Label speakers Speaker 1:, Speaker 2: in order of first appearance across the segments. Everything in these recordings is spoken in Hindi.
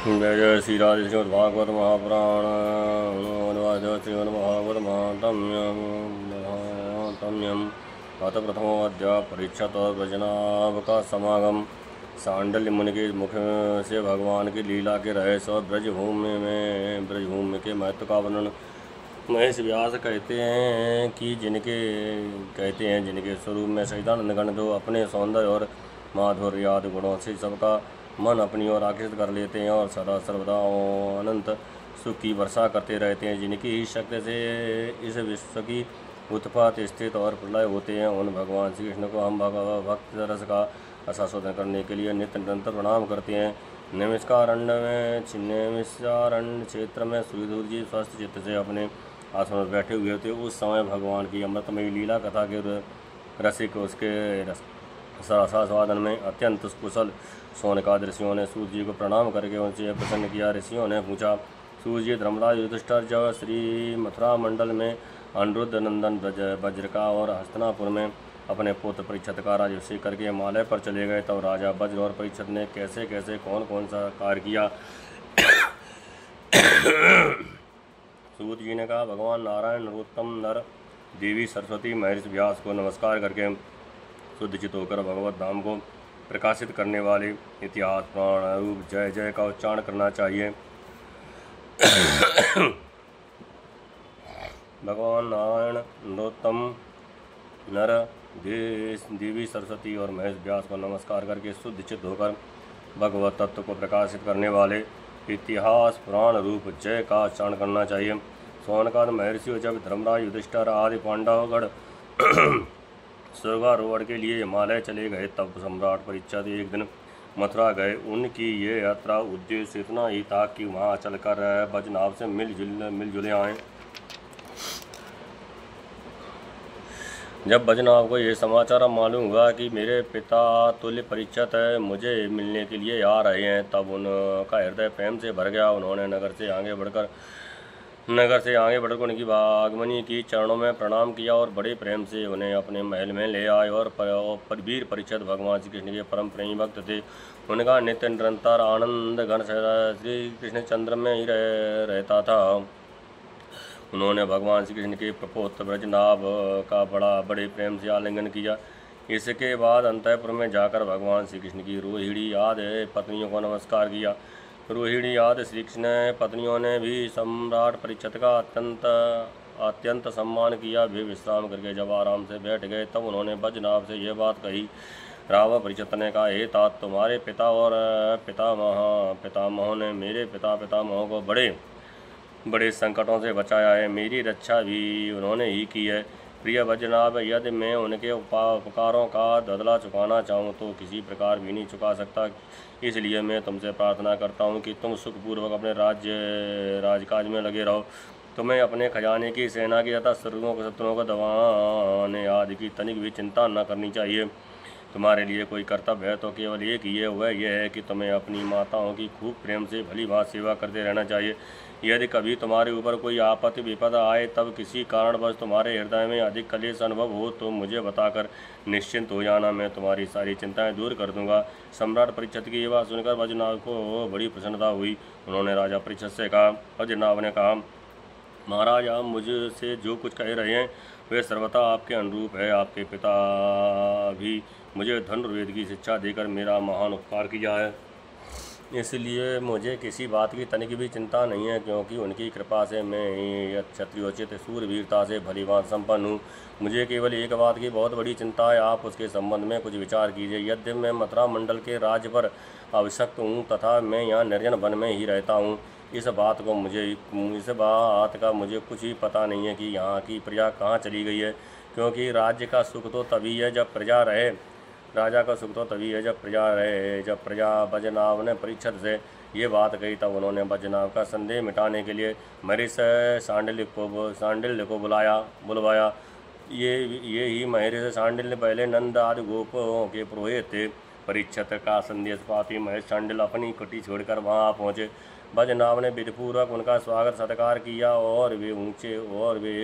Speaker 1: जय जय श्री राधे श्रीमद्भागवत महापुराण अनुवाद श्रीमद्भागवत महात्म्यम अथ प्रथमोऽध्याय परीक्षात और ब्रजनाभ का समागम। सांडल्य मुनि के मुख से भगवान की लीला के रहस्य और ब्रजभूमि के महत्व का वर्णन महेश व्यास कहते हैं कि जिनके स्वरूप में सच्चिदानंद गण जो अपने सौंदर्य और माधुर्य आदि गुणों से सबका मन अपनी ओर आकर्षित कर लेते हैं और सदा सर्वदा अनंत सुख की वर्षा करते रहते हैं, जिनकी ही शक्ति से इस विश्व की उत्पात स्थित और प्रलय होते हैं, उन भगवान श्री कृष्ण को हम भक्त रस का आस्वादन करने के लिए नित्य निरंतर प्रणाम करते हैं। नमस्कारण्य क्षेत्र में सूर्यधूर जी स्वस्थ चित्त से अपने आसन पर बैठे हुए थे। उस समय भगवान की अमृतमयी लीला कथा के रसिक उसके रसास्वादन में अत्यंत कुशल सोनकाद ऋषियों ने सूर्य जी को प्रणाम करके उनसे प्रसन्न किया। ऋषियों ने पूछा, सूर्य जी, धर्मराज युधिष्ठिर जब श्री मथुरा मंडल में अनिरुद्ध नंदन वज्रका और हस्तिनापुर में अपने पुत्र परीक्षित का राज्याभिषेक करके हिमालय पर चले गए, तब राजा वज्र और परीक्षित ने कैसे कैसे कौन कौन सा कार्य किया। सूर्य जी ने कहा, भगवान नारायण, नरोत्तम, नर, देवी सरस्वती, महर्षि व्यास को नमस्कार करके शुद्ध चित होकर भगवत धाम को प्रकाशित करने वाले इतिहास पुराण रूप जय जय का उच्चारण करना चाहिए। भगवान नारायण, नरोत्तम, नर, देवी सरस्वती और महेश व्यास को नमस्कार करके शुद्ध चित होकर भगवत तत्व को प्रकाशित करने वाले इतिहास पुराण रूप जय का उच्चारण करना चाहिए। सोनकाद महर्षि जब धर्मराज युधिष्ठिर आदि पांडवगण स्वर्गारोहण के लिए हिमालय चले गए, तब सम्राट परीक्षित एक दिन मथुरा गए। उनकी ये यात्रा उद्देश्य इतना ही था कि वहाँ चलकर बजनाभ से मिलजुले आए। जब बजनाभ को यह समाचार मालूम हुआ कि मेरे पिता तुल्य परीक्षित मुझे मिलने के लिए आ रहे हैं, तब उनका हृदय प्रेम से भर गया। उन्होंने नगर से आगे बढ़कर उनकी आगमनी की, चरणों में प्रणाम किया और बड़े प्रेम से उन्हें अपने महल में ले आए। और वीर परीक्षित भगवान श्री कृष्ण के परम प्रेमी भक्त थे। उनका नित्य निरंतर आनंद घन श्री कृष्ण चंद्र में ही रहता था। उन्होंने भगवान श्री कृष्ण के प्रपोत्र ब्रजनाभ का बड़े प्रेम से आलिंगन किया। इसके बाद अंतःपुर में जाकर भगवान श्री कृष्ण की रोहिणी आदि पत्नियों को नमस्कार किया। रोहिणी आदि श्री कृष्ण पत्नियों ने भी सम्राट परीक्षित का अत्यंत सम्मान किया। वे विश्राम करके जब आराम से बैठ गए, तब उन्होंने बजनाभ से यह बात कही। रावण परीक्षित ने कहा, हे तात, तुम्हारे पिता और पितामहों ने मेरे पितामहों को बड़े संकटों से बचाया है। मेरी रक्षा भी उन्होंने ही की है। प्रिय बजनाभ, यदि मैं उनके उपकारों का बदला चुकाना चाहूँ तो किसी प्रकार भी नहीं चुका सकता। इसलिए मैं तुमसे प्रार्थना करता हूँ कि तुम सुखपूर्वक अपने राजकाज में लगे रहो। तुम्हें अपने खजाने की, सेना की तथा शत्रुओं को दबाने आदि की तनिक भी चिंता न करनी चाहिए। तुम्हारे लिए कोई कर्तव्य है तो केवल एक ही है, वह यह है कि तुम्हें अपनी माताओं की खूब प्रेम से भली भांति सेवा करते रहना चाहिए। यदि कभी तुम्हारे ऊपर कोई आपत्ति विपदा आए, तब किसी कारणवश तुम्हारे हृदय में अधिक क्लेश अनुभव हो तो मुझे बताकर निश्चिंत हो जाना, मैं तुम्हारी सारी चिंताएं दूर कर दूंगा। सम्राट परीक्षित की ये बात सुनकर बजनाभ को बड़ी प्रसन्नता हुई। उन्होंने राजा परीक्षित से कहा, बजनाभ ने कहा, महाराज, आप मुझसे जो कुछ कह रहे हैं वे सर्वथा आपके अनुरूप है। आपके पिता भी मुझे धनुर्वेद की शिक्षा देकर मेरा महान उपकार किया है, इसलिए मुझे किसी बात की तनिक भी चिंता नहीं है, क्योंकि उनकी कृपा से मैं क्षत्रियोचित सूरवीरता से भलीभांति संपन्न हूँ। मुझे केवल एक बात की बहुत बड़ी चिंता है, आप उसके संबंध में कुछ विचार कीजिए। यद्यपि मैं मथुरा मंडल के राज्य पर अभिषिक्त हूँ तथा मैं यहाँ निर्जन वन में ही रहता हूँ, इस बात का मुझे कुछ ही पता नहीं है कि यहाँ की प्रजा कहाँ चली गई है, क्योंकि राज्य का सुख तो तभी है जब प्रजा रहे। राजा का सुख तो तभी है जब प्रजा रहे। जब बजनाभ ने परीक्षित से ये बात कही, तब उन्होंने बजनाभ का संदेह मिटाने के लिए महर्षि सांडिल्य को बुलवाया। ये ही महर्षि सांडिल्य पहले नंद आदि गोपों के पुरोहित थे। परीक्षित का संदेश पाती महर्षि सांडिल्य अपनी कुटी छोड़कर वहाँ पहुँचे। बजनाभ ने विधिपूर्वक उनका स्वागत सत्कार किया और वे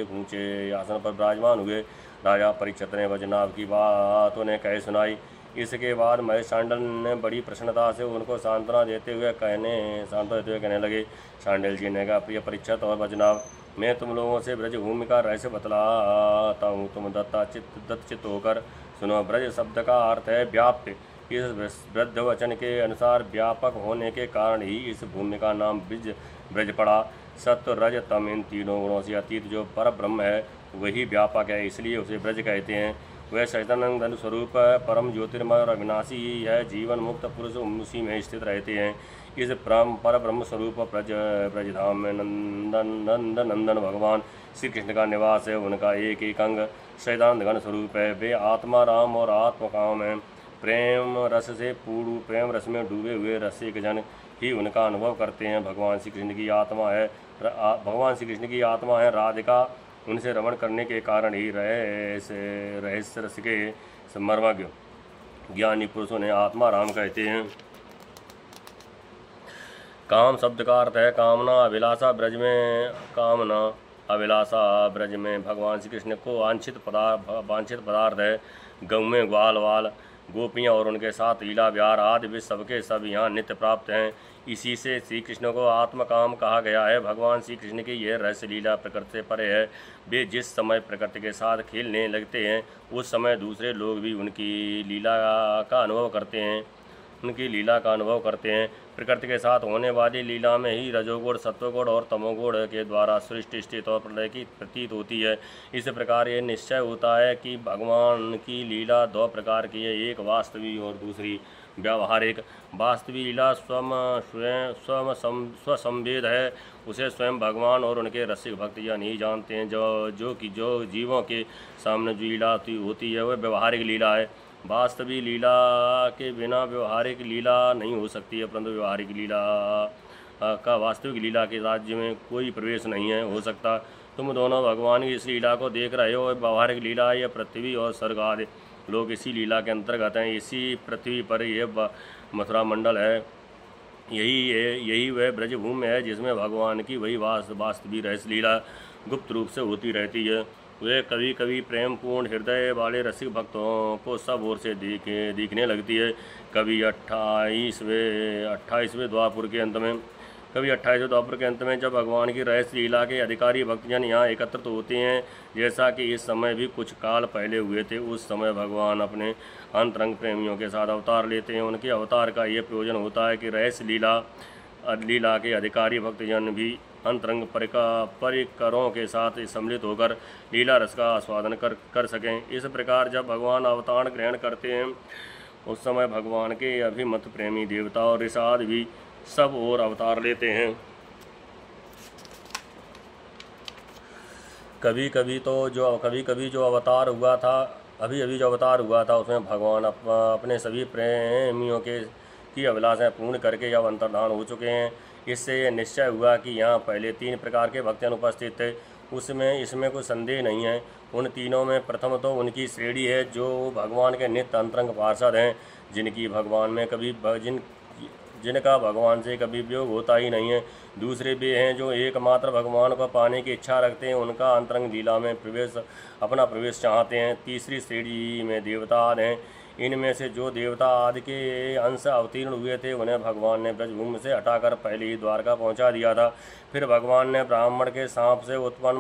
Speaker 1: एक ऊंचे आसन पर विराजमान हुए। राजा परीक्षित ने बजनाभ की बात उन्हें कह सुनाई। इसके बाद महेश सांडल ने बड़ी प्रसन्नता से उनको सांत्वना देते हुए कहने लगे। सांडल जी ने कहा, प्रिय परीक्षित और वैजनाभ, मैं तुम लोगों से ब्रजभूमि का रहस्य बतलाता हूँ, तुम दत्तचित्त होकर सुनो। ब्रज शब्द का अर्थ है व्याप्य। इस वृद्ध वचन के अनुसार व्यापक होने के कारण ही इस भूमि का नाम ब्रज पड़ा। सत्व रज तम इन तीनों गुणों से अतीत जो पर ब्रह्म है वही व्यापक है, इसलिए उसे ब्रज कहते हैं। वह सच्चिदानंद स्वरूप परम ज्योतिर्मय और अविनाशी है। जीवन मुक्त पुरुष उसी में स्थित रहते हैं। इस पर ब्रह्म स्वरूप ब्रजधाम में नंदन भगवान श्री कृष्ण का निवास है। उनका एक एक अंग सच्चिदानंद घन स्वरूप है। वे आत्मा राम और आत्मकाम हैं। प्रेम रस में डूबे हुए रसिक जन ही उनका अनुभव करते हैं। भगवान श्री कृष्ण की आत्मा है राधिका। उनसे रमण करने के कारण ही रहस्य रस के मर्मज्ञ ज्ञानी पुरुषों ने आत्मा राम कहते हैं। काम शब्द का अर्थ है कामना। अभिलाषा ब्रज में भगवान श्री कृष्ण को वांछित पदार्थ है। गौ ग्वाल वाल गोपियाँ और उनके साथ लीला विहार आदि भी सबके सब यहाँ नित्य प्राप्त हैं। इसी से श्री कृष्ण को आत्मकाम कहा गया है। भगवान श्री कृष्ण की यह रहस्य लीला प्रकृति से परे है। वे जिस समय प्रकृति के साथ खेलने लगते हैं उस समय दूसरे लोग भी उनकी लीला का अनुभव करते हैं। प्रकृति के साथ होने वाली लीला में ही रजोगुण, सत्वगुण और तमोगुण के द्वारा सृष्टि स्थिति और प्रलय की प्रतीत होती है। इस प्रकार ये निश्चय होता है कि भगवान की लीला दो प्रकार की है, एक वास्तविक और दूसरी व्यावहारिक। वास्तविक लीला स्वसंवेद है। उसे स्वयं भगवान और उनके रसिक भक्तजन ही जानते हैं। जो जीवों के सामने जो लीला होती है वह व्यवहारिक लीला है। वास्तविक लीला के बिना व्यवहारिक लीला नहीं हो सकती है, परंतु व्यवहारिक लीला का वास्तविक लीला के राज्य में कोई प्रवेश नहीं है हो सकता। तुम दोनों भगवान की इस लीला को देख रहे हो। व्यवहारिक लीला यह पृथ्वी और स्वर्ग आदि लोग इसी लीला के अंतर्गत हैं। इसी पृथ्वी पर यह मथुरा मंडल है। यही वह ब्रजभूमि है जिसमें भगवान की वही वास्तविक रहस्य लीला गुप्त रूप से होती रहती है। वे कभी कभी प्रेम पूर्ण हृदय वाले रसिक भक्तों को सब ओर से दिखने लगती है। कभी 28वें द्वापर के अंत में जब भगवान की रहस्य लीला के अधिकारी भक्तजन यहाँ एकत्रित होते हैं, जैसा कि इस समय भी कुछ काल पहले हुए थे, उस समय भगवान अपने अंतरंग प्रेमियों के साथ अवतार लेते हैं। उनके अवतार का ये प्रयोजन होता है कि रहस्य लीला के अधिकारी भक्तजन भी अंतरंग परिकरों के साथ सम्मिलित होकर लीला रस का आस्वादन कर सकें। इस प्रकार जब भगवान अवतार ग्रहण करते हैं उस समय भगवान के अभिमत प्रेमी देवता और ऋषाद भी सब और अवतार लेते हैं। कभी कभी जो अवतार हुआ था उसमें भगवान अपने सभी प्रेमियों की अभिलाषाएं पूर्ण करके जब अंतर्धान हो चुके हैं। इससे यह निश्चय हुआ कि यहाँ पहले 3 प्रकार के भक्तजन उपस्थित थे। इसमें कोई संदेह नहीं है। उन तीनों में प्रथम तो उनकी श्रेणी है जो भगवान के नित्य अंतरंग पार्षद हैं, जिनका भगवान से कभी वियोग होता ही नहीं है। दूसरे वे हैं जो एकमात्र भगवान को पाने की इच्छा रखते हैं, उनका अंतरंग लीला में अपना प्रवेश चाहते हैं। तीसरी श्रेणी में देवता आदि हैं। इनमें से जो देवता आदि के अंश अवतीर्ण हुए थे उन्हें भगवान ने ब्रजभूमि से हटाकर पहले ही द्वारका पहुंचा दिया था। फिर भगवान ने ब्राह्मण के सांप से उत्पन्न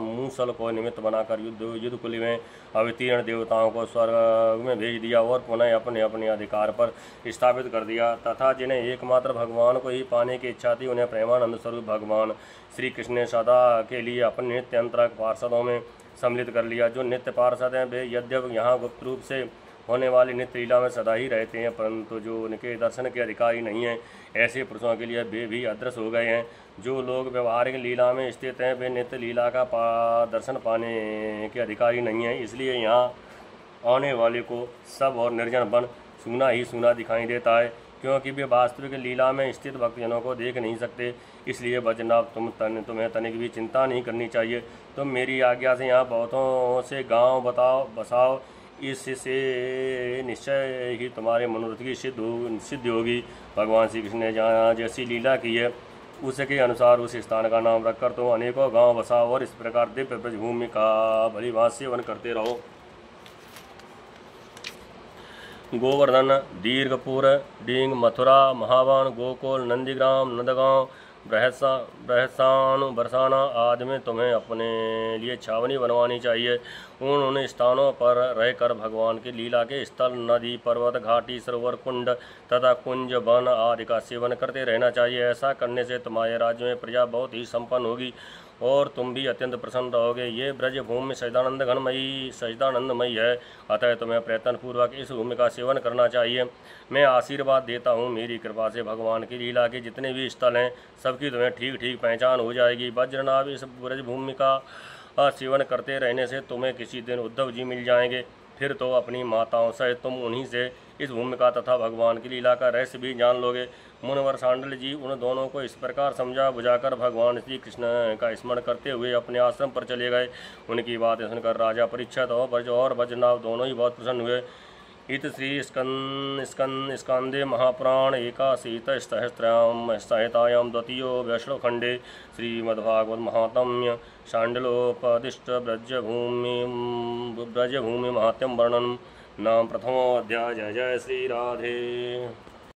Speaker 1: मूसल को निमित्त बनाकर युद्धकुल में अवतीर्ण देवताओं को स्वर्ग में भेज दिया और पुनः अपने अपने अधिकार पर स्थापित कर दिया। तथा जिन्हें एकमात्र भगवान को ही पाने की इच्छा थी उन्हें प्रेमानंद स्वरूप भगवान श्री कृष्ण ने सदा के लिए अपने नित्य अंतरंग पार्षदों में सम्मिलित कर लिया। जो नित्य पार्षद हैं वे यद्यप यहाँ गुप्त रूप से होने वाली नित्य लीला में सदा ही रहते हैं, परंतु जो उनके दर्शन के अधिकारी नहीं हैं ऐसे पुरुषों के लिए वे भी अदृश्य हो गए हैं। जो लोग व्यवहारिक लीला में स्थित हैं वे नित्य लीला का दर्शन पाने के अधिकारी नहीं हैं। इसलिए यहाँ आने वाले को सब और निर्जन वन सूना ही सूना दिखाई देता है, क्योंकि वे वास्तविक लीला में स्थित भक्तजनों को देख नहीं सकते। इसलिए वैजनाभ तुम्हें तनिक भी चिंता नहीं करनी चाहिए। तुम मेरी आज्ञा से यहाँ बहुतों से गाँव बसाओ। इससे निश्चय ही तुम्हारे मनोरथ की सिद्धि होगी। भगवान श्री कृष्ण ने जहाँ जैसी लीला की है उसके अनुसार उस स्थान का नाम रखकर तो अनेकों गांव बसाओ और इस प्रकार दिव्य ब्रजभूमि का भलीभांति सेवन करते रहो। गोवर्धन, दीर्घपुर, डींग, मथुरा, महावन, गोकुल, नंदीग्राम, नंदगांव, बरसाना आदि में तुम्हें अपने लिए छावनी बनवानी चाहिए। उन स्थानों पर रहकर भगवान की लीला के स्थल, नदी, पर्वत, घाटी, सरोवर, कुंड तथा कुंज, वन आदि का सेवन करते रहना चाहिए। ऐसा करने से तुम्हारे राज्य में प्रजा बहुत ही संपन्न होगी और तुम भी अत्यंत प्रसन्न रहोगे। ये ब्रज भूमि सच्चिदानंदमयी है, अतः तुम्हें प्रयत्नपूर्वक इस भूमि का सेवन करना चाहिए। मैं आशीर्वाद देता हूँ, मेरी कृपा से भगवान की लीला के जितने भी स्थल हैं सबकी तुम्हें ठीक ठीक पहचान हो जाएगी। वज्रनाभ, इस ब्रज भूमि का सेवन करते रहने से तुम्हें किसी दिन उद्धव जी मिल जाएंगे। फिर तो अपनी माताओं सहित तुम उन्हीं से इस भूमिका तथा भगवान की लीला का रहस्य भी जान लोगे। मुनिवर सांडल जी उन दोनों को इस प्रकार समझा बुझाकर भगवान श्री कृष्ण का स्मरण करते हुए अपने आश्रम पर चले गए। उनकी बातें सुनकर राजा परीक्षित और वज्रनाभ दोनों ही बहुत प्रसन्न हुए। इत श्री स्कंदे महापुराण एकाशीतसहस्रायां संहितायां द्वितीयो वैष्णवखंडे श्रीमद्भागवत महात्म्य शाण्डिल्योपदिष्ट ब्रजभूमि महात्म्यं वर्णनं नाम प्रथमोऽध्याय। जय जय श्री राधे।